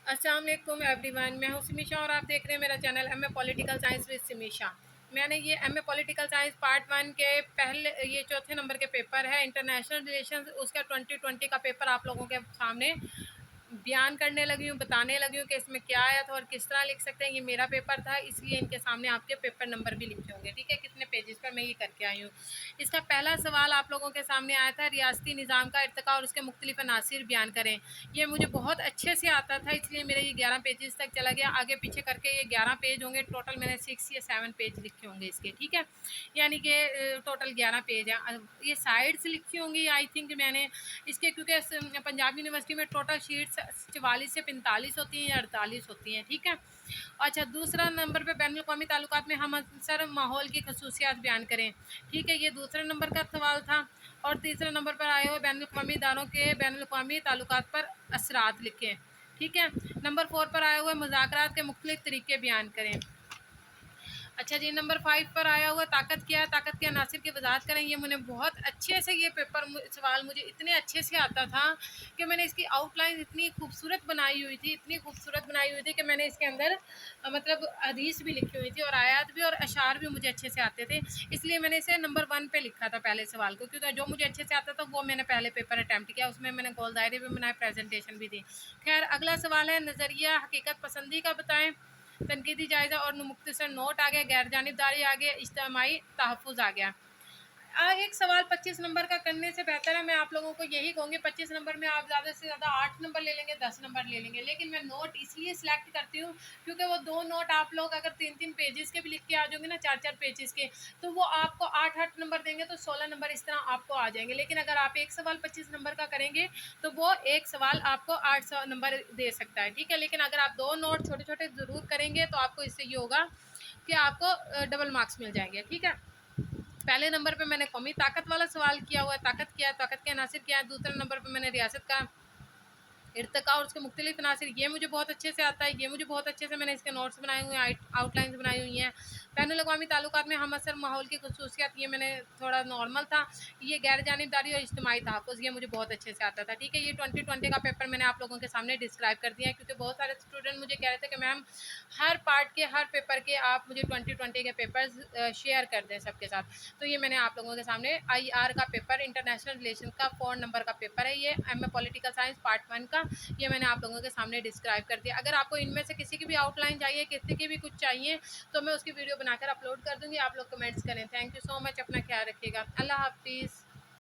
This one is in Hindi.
अस्सलाम वालेकुम एवरीवन, मैं हूँ सिमीशा और आप देख रहे हैं मेरा channel MA political science with Simisha. मैंने ये एमए पॉलिटिकल साइंस पार्ट 1 के पहले ये चौथे नंबर के पेपर है इंटरनेशनल रिलेशंस, उसका 2020 का पेपर आप लोगों के सामने बयान करने लगी हूँ, बताने लगी हूँ कि इसमें क्या आया था और किस तरह लिख सकते हैं। ये मेरा पेपर था, इसलिए इनके सामने आपके पेपर नंबर भी लिखे होंगे। ठीक है, कितने पेजेस पर मैं ये करके आई हूँ। इसका पहला सवाल आप लोगों के सामने आया था, रियासती निज़ाम का इर्तिका और उसके मुख्तलिफ अनासिर बयान करें। ये मुझे बहुत अच्छे से आता था, इसलिए मेरे ये 11 पेजेस तक चला गया। आगे पीछे करके ये 11 पेज होंगे, टोटल मैंने 6 या 7 पेज लिखे होंगे इसके। ठीक है, यानी कि टोटल 11 पेज है। ये साइड्स लिखी होंगी आई थिंक मैंने इसके, क्योंकि पंजाब यूनिवर्सिटी में टोटल शीट्स 44 से 45 होती हैं या 48 होती हैं। ठीक है, अच्छा, दूसरा नंबर पे बैनुल अक़वामी ताल्लुकात में हमअसर माहौल की खसूसियात बयान करें। ठीक है, ये दूसरे नंबर का सवाल था। और तीसरे नंबर पर आए हुए बैनुल अक़वामी इदारों के बैनुल अक़वामी ताल्लुकात पर असरात लिखें। ठीक है, नंबर 4 पर आए हुए मुज़ाकरात के मुख्तलिफ तरीके बयान करें। अच्छा जी, नंबर 5 पर आया हुआ ताकत क्या है, ताकत के अनासिर की वजाहत करें। ये मैंने बहुत अच्छे से ये पेपर सवाल मुझे इतने अच्छे से आता था कि मैंने इसकी आउटलाइन इतनी खूबसूरत बनाई हुई थी, इतनी खूबसूरत बनाई हुई थी कि मैंने इसके अंदर मतलब हदीस भी लिखी हुई थी और आयात भी और अशार भी मुझे अच्छे से आते थे। इसलिए मैंने इसे नंबर 1 पे लिखा था पहले सवाल को, क्योंकि जो मुझे अच्छे से आता था वो मैंने पहले पेपर अटैम्प्ट किया, उसमें मैंने गोल दायरे भी बनाए, प्रेजेंटेशन भी दी। खैर, अगला सवाल है नज़रिया हकीकत पसंदी का बताएं। तनकीदी जायज़ा और मुख्तसर नोट आ गया, गैर जानिबदारी आ गया, इज्तिमाई तहफ़्फ़ुज़ आ गया। एक सवाल 25 नंबर का करने से बेहतर है, मैं आप लोगों को यही कहूँगी 25 नंबर में आप ज़्यादा से ज़्यादा 8 नंबर ले लेंगे, 10 नंबर ले लेंगे। लेकिन मैं नोट इसलिए सिलेक्ट करती हूँ क्योंकि वो 2 नोट आप लोग अगर 3-3 पेजेस के भी लिख के आ जाओगे ना, 4-4 पेजेस के, तो वो आपको 8-8 नंबर देंगे, तो 16 नंबर इस तरह आपको आ जाएंगे। लेकिन अगर आप एक सवाल 25 नंबर का करेंगे तो वो एक सवाल आपको 8 नंबर दे सकता है। ठीक है, लेकिन अगर आप 2 नोट छोटे छोटे ज़रूर करेंगे तो आपको इससे ये होगा कि आपको डबल मार्क्स मिल जाएंगे। ठीक है, पहले नंबर पे मैंने कौमी ताकत वाला सवाल किया हुआ है, ताकत क्या है, ताकत के अनासिर क्या है। दूसरे नंबर पे मैंने रियासत का इर्तिका और उसके मुख्तलिफ अनासिर, ये मुझे बहुत अच्छे से आता है, ये मुझे बहुत अच्छे से मैंने इसके नोट्स बनाए हुए हैं, आउटलाइंस बनाई हुई हैं। बैनुल अक़वामी ताल्लुकात में हमअसर माहौल की खसूसियात, ये मैंने थोड़ा नॉर्मल था। ये गैर जानिबदारी और इज्तिमाई तहफ़्फ़ुज़, ये मुझे बहुत अच्छे से आता था। ठीक है, ये 2020 का पेपर मैंने आप लोगों के सामने डिस्क्राइब कर दिया है, क्योंकि बहुत सारे स्टूडेंट मुझे कह रहे थे कि मैम हर पार्ट के हर पेपर के आप मुझे 2020 के पेपर्स शेयर कर दें सबके साथ। तो ये मैंने आप लोगों के सामने IR का पेपर, इंटरनेशनल रिलेशन का 4 नंबर का पेपर है, ये एमए पॉलिटिकल साइंस पार्ट 1 का, ये मैंने आप लोगों के सामने डिस्क्राइब कर दिया। अगर आपको इनमें से किसी की भी आउटलाइन चाहिए, किसी की भी कुछ चाहिए, तो मैं उसकी वीडियो बनाकर अपलोड कर दूँगी, आप लोग कमेंट्स करें। थैंक यू सो मच, अपना ख्याल रखिएगा। अल्लाह हाफ़िज़।